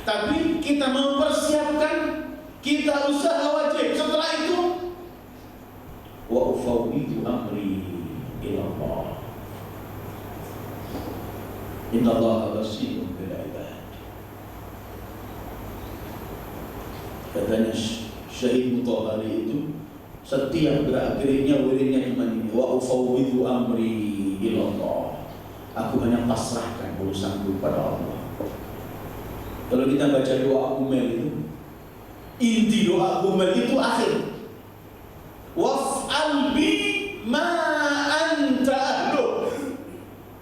[SPEAKER 1] Tapi kita mempersiapkan, kita usaha wajib. Setelah itu, wa ufawwidu amri ila Allah. Innallaha basirun bil ibad. Katanya Syahid Mutahari itu setiap gerak-geriknya wiridnya cuma ini, wa ufawwidu amri ila Allah. Aku hanya pasrahkan urusanku pada Allah. Kalau kita baca doa Umar itu, inti doa Umar itu akhir, waf'al bi ma anta ahlu.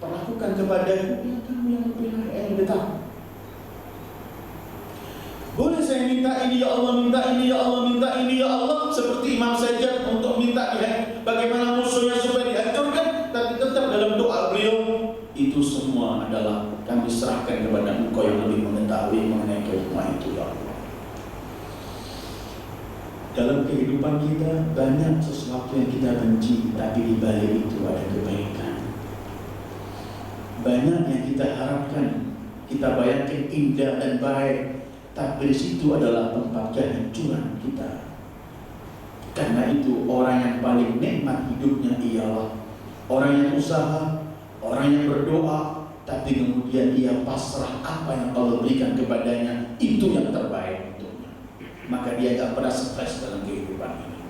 [SPEAKER 1] Perlakukan kepadaku yang kamu yang lebih tahu. Boleh saya minta ini ya Allah, minta ini ya Allah, minta ini ya Allah, seperti Imam Sajjad untuk minta bagaimana musuhnya supaya dihancurkan, tapi tetap dalam doa beliau itu semua adalah kami serahkan kepada Engkau yang lebih mengetahui mengenai semua itu ya Allah. Dalam kehidupan kita banyak sesuatu yang kita benci, tapi di balik itu ada kebaikan. Banyak yang kita harapkan, kita bayangkan indah dan baik, tapi di situ adalah tempat kehancuran kita. Karena itu orang yang paling nikmat hidupnya ialah orang yang usaha, orang yang berdoa, tapi kemudian ia pasrah apa yang Allah berikan kepadanya, itu yang terbaik untuknya. Maka dia tidak pernah stres dalam kehidupan ini.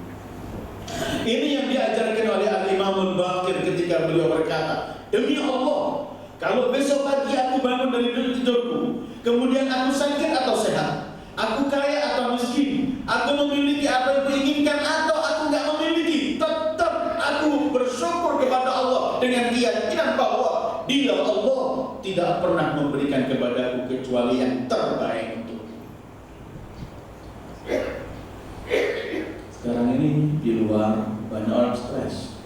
[SPEAKER 1] Ini yang diajarkan oleh Al-Imam Al-Baqir ketika beliau berkata, demi Allah, kalau besok pagi aku bangun dari tidurku, kemudian aku sakit atau sehat, aku kaya atau miskin, aku memiliki apa yang kuinginkan atau aku nggak memiliki, tetap aku bersyukur kepada Allah dengan keyakinan bahwa Dia Allah tidak pernah memberikan kepadaku kecuali yang terbaik untukku. Sekarang ini di luar banyak orang stres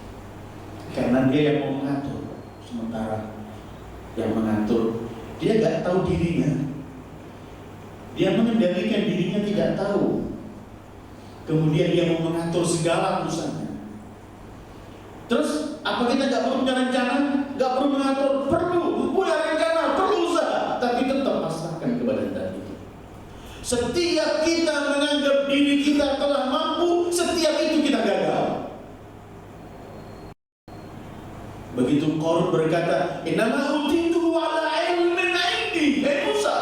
[SPEAKER 1] karena dia yang mau mengatur, sementara yang mengatur dia nggak tahu dirinya, dia mengendalikan dirinya tidak tahu, kemudian dia mau mengatur segala urusannya. Terus apa kita nggak perlu punya rencana, nggak perlu mengatur? Perlu punya rencana, perlu usaha, tapi tetap pasrahkan kepada tadi itu. Setiap kita menganggap diri kita telah mampu, setiap itu kita gagal. Begitu Qarun berkata, innama utitu ala ilmin indi. Hei Musa,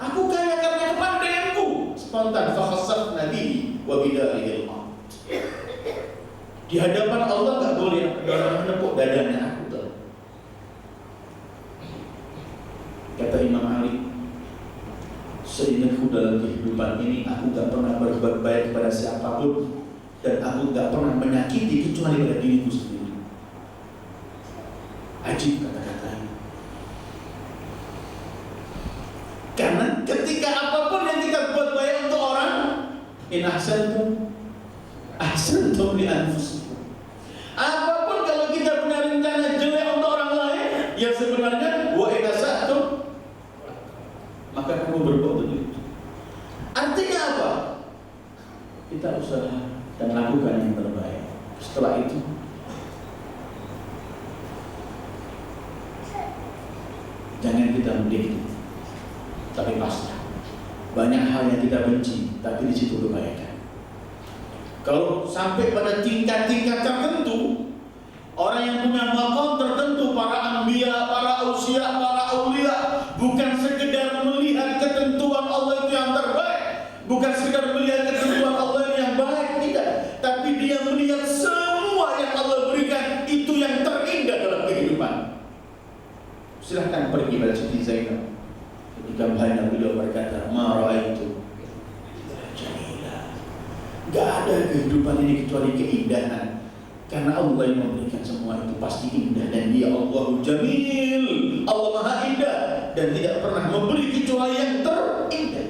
[SPEAKER 1] Aku kaya karena kepandaianku. Spontan, fakhasafna bihi wa bidarihi al-ard. Di hadapan Allah nggak boleh orang menepuk dadanya aku tuh. Kata Imam Ali, seingatku dalam kehidupan ini aku nggak pernah berbuat baik kepada siapapun dan aku nggak pernah menyakiti kecuali pada diriku sendiri. Ajib kata-katanya. Karena ketika apapun yang kita buat baik untuk orang, in ahsantum li anfusikum. Apapun kalau kita punya rencana jelek untuk orang lain, yang sebenarnya wa in asatum, maka kamu berbuat begitu. Artinya apa? Kita usaha dan lakukan yang terbaik. Setelah itu, jangan kita mendikte, tapi pasrah. Banyak hal yang kita benci, tapi di situ kebaikan. Kalau sampai pada tingkat-tingkat tertentu, orang yang punya maqam tertentu, para anbiya, para ausia, para aulia, bukan sekedar melihat ketentuan Allah itu yang terbaik, bukan sekedar melihat ketentuan Allah yang baik, tidak, tapi dia melihat semua yang Allah berikan itu yang terindah dalam kehidupan. Silahkan pergi pada Siti Zainab. Ketika banyak beliau berkata, ma ra'aitu jamila. Gak ada kehidupan ini kecuali keindahan. Karena Allah yang memberikan semua itu pasti indah. Dan dia Allahu Jamil, Allah Maha Indah, dan tidak pernah memberi kecuali yang terindah.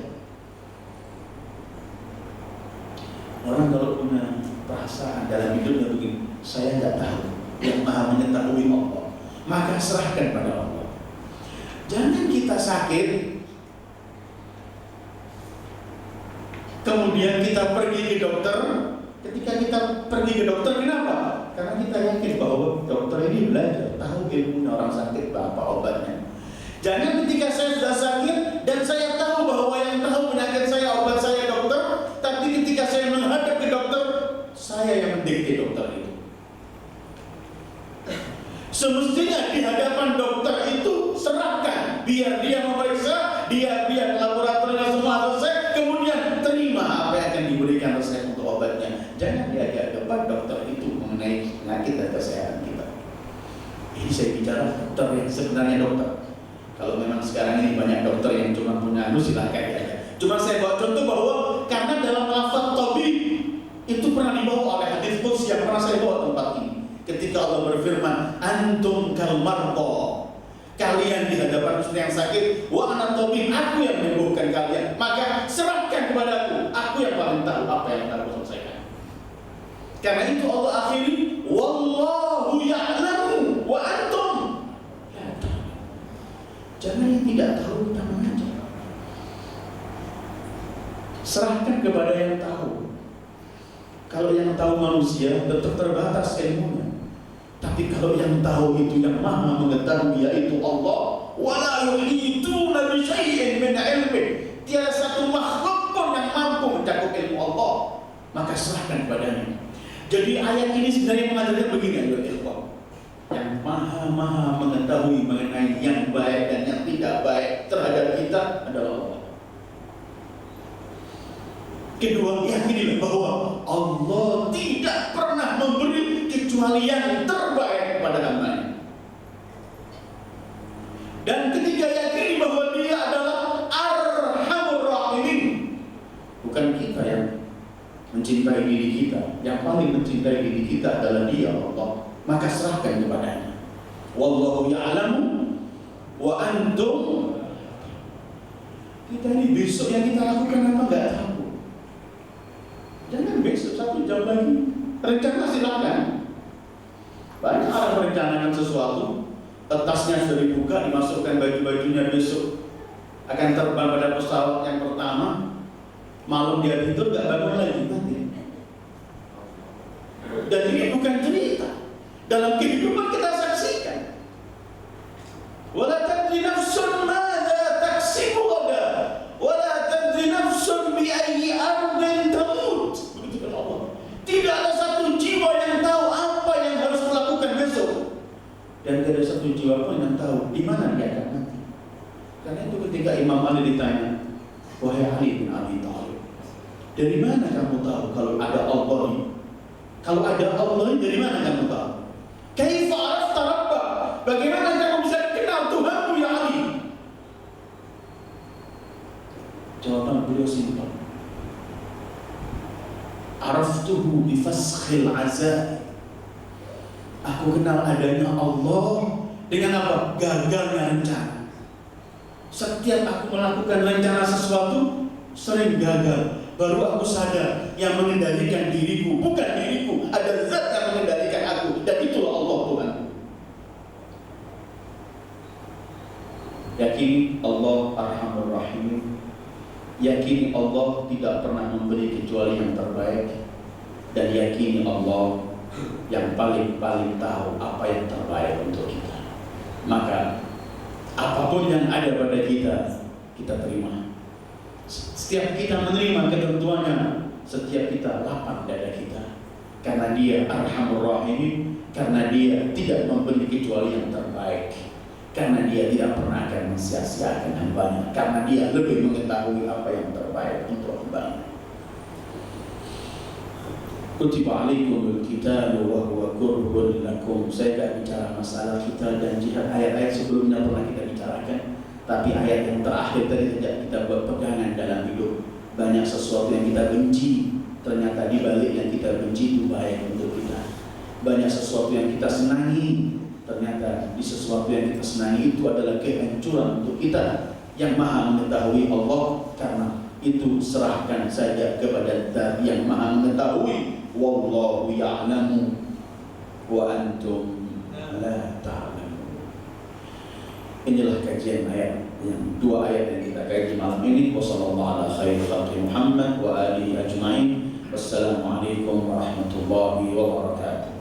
[SPEAKER 1] Orang kalau punya perasaan dalam hidupnya begini, saya nggak tahu, yang Maha mengetahui Allah, maka serahkan pada Allah. Jangan kita sakit, kemudian kita pergi ke dokter. Ketika kita pergi ke dokter, kenapa? Karena kita yakin bahwa dokter ini belajar, tahu ilmu orang sakit, apa obatnya. Jangan ketika saya sudah sakit dan saya tahu bahwa yang tahu penyakit saya, obat saya dokter, tapi ketika saya menghadap ke dokter, saya yang mendikte dokter itu. Semestinya di hadapan dokter itu serahkan, biar dia memeriksa, biar laboratoriumnya semua selesai, kemudian terima apa yang akan diberikan resep untuk obatnya. Jangan dia depan dokter itu mengenai penyakit dan kesehatan kita. Ini saya bicara dokter yang sebenarnya dokter. Kalau memang sekarang ini banyak dokter yang cuma punya silakan ya. Cuma saya bawa contoh bahwa karena dalam lafaz tabib itu pernah dibawa oleh hadis qudsi yang pernah saya bawa tempat ini. Ketika Allah berfirman, antum kal marqa, kalian di hadapan yang sakit, wa ana tabib, aku yang menyembuhkan kalian, maka serahkan kepadaku, aku yang paling tahu apa yang harus selesaikan. Karena itu Allah akhiri, wallahu ya'lamu wa antum la ta'lamun. Jangan yang tidak tahu kita mengajar. Serahkan kepada yang tahu. Kalau yang tahu manusia tetap terbatas ilmunya. Tapi kalau yang tahu itu yang Maha mengetahui, yaitu Allah, wala yuhituna bi syai'in min ilmihi. Tiada satu makhluk pun yang mampu mencakup ilmu Allah, maka serahkan kepadanya. Jadi ayat ini sebenarnya mengajarkan begini, ya ikhwan. Yang Maha mengetahui mengenai yang baik dan yang tidak baik terhadap kita adalah Allah. Kedua, yakinilah bahwa Allah tidak pernah memberi kecuali yang terbaik kepada hamba-Nya. Dan ketiga, yakini bahwa Dia adalah Arhamur Rahimin. Bukan kita yang mencintai diri kita, yang paling mencintai diri kita adalah Dia, Allah. Maka serahkan kepadanya. Wallahu ya'lamu wa antum. Kita ini besok yang kita lakukan apa enggak tahu. Jangan besok 1 jam lagi rencana silakan. Banyak orang merencanakan sesuatu, tasnya sudah dibuka, dimasukkan baju-bajunya, besok akan terbang pada pesawat yang pertama, malam dia tidur gak bangun lagi nanti. Dan ini bukan cerita, dalam kehidupan kita saksikan. Wala tadri nafsun madza taksibu ghadan, wala tadri nafsun bi ayyi ardin tamut. Begitu kata Allah. Tidak ada satu jiwa yang tahu apa yang harus melakukan besok, dan tidak ada satu jiwa pun yang tahu di mana dia akan mati. Karena itu ketika Imam Ali ditanya, wahai Ali bin Abi Thalib, dari mana kamu tahu kalau ada Allah ini? Kalau ada Allah ini, dari mana kamu tahu? Kaifa arafta rabbak? Bagaimana kamu bisa kenal Tuhanmu ya Ali? Jawaban beliau simpel. Araftuhu bifaskhil azab. Aku kenal adanya Allah dengan apa? Gagalnya rencana. Setiap aku melakukan rencana sesuatu sering gagal. Baru aku sadar yang mengendalikan diriku bukan diriku, ada zat yang mengendalikan aku, dan itulah Allah Tuhan. Yakini Allah Arhamur Rahim. Yakini Allah tidak pernah memberi kecuali yang terbaik, dan yakini Allah yang paling tahu apa yang terbaik untuk kita. Maka apapun yang ada pada kita, kita terima. Setiap kita menerima ketentuannya, setiap kita lapang dada kita, karena Dia Arhamur Rahim, karena Dia tidak memberi kecuali yang terbaik, karena Dia tidak pernah akan mensia-siakan hambanya, karena Dia lebih mengetahui apa yang terbaik untuk hambanya. Kutiba alaikumul qitalu wa huwa kurhun lakum. Saya tidak bicara masalah kita dan jihad, ayat-ayat sebelumnya pernah kita bicarakan. Tapi ayat yang terakhir tadi tidak kita buat pegangan dalam hidup. Banyak sesuatu yang kita benci, ternyata di balik yang kita benci itu baik untuk kita. Banyak sesuatu yang kita senangi, ternyata di sesuatu yang kita senangi itu adalah kehancuran untuk kita. Yang Maha mengetahui Allah, karena itu serahkan saja kepada Zat yang Maha mengetahui. Wallahu ya'lamu wa antum la ta'lamun. Inilah kajian ayat yang dua ayat yang kita kaji malam ini. Wassallallahu ala khairi khalqi Muhammad wa alihi ajma'in. Wassalamualaikum warahmatullahi wabarakatuh.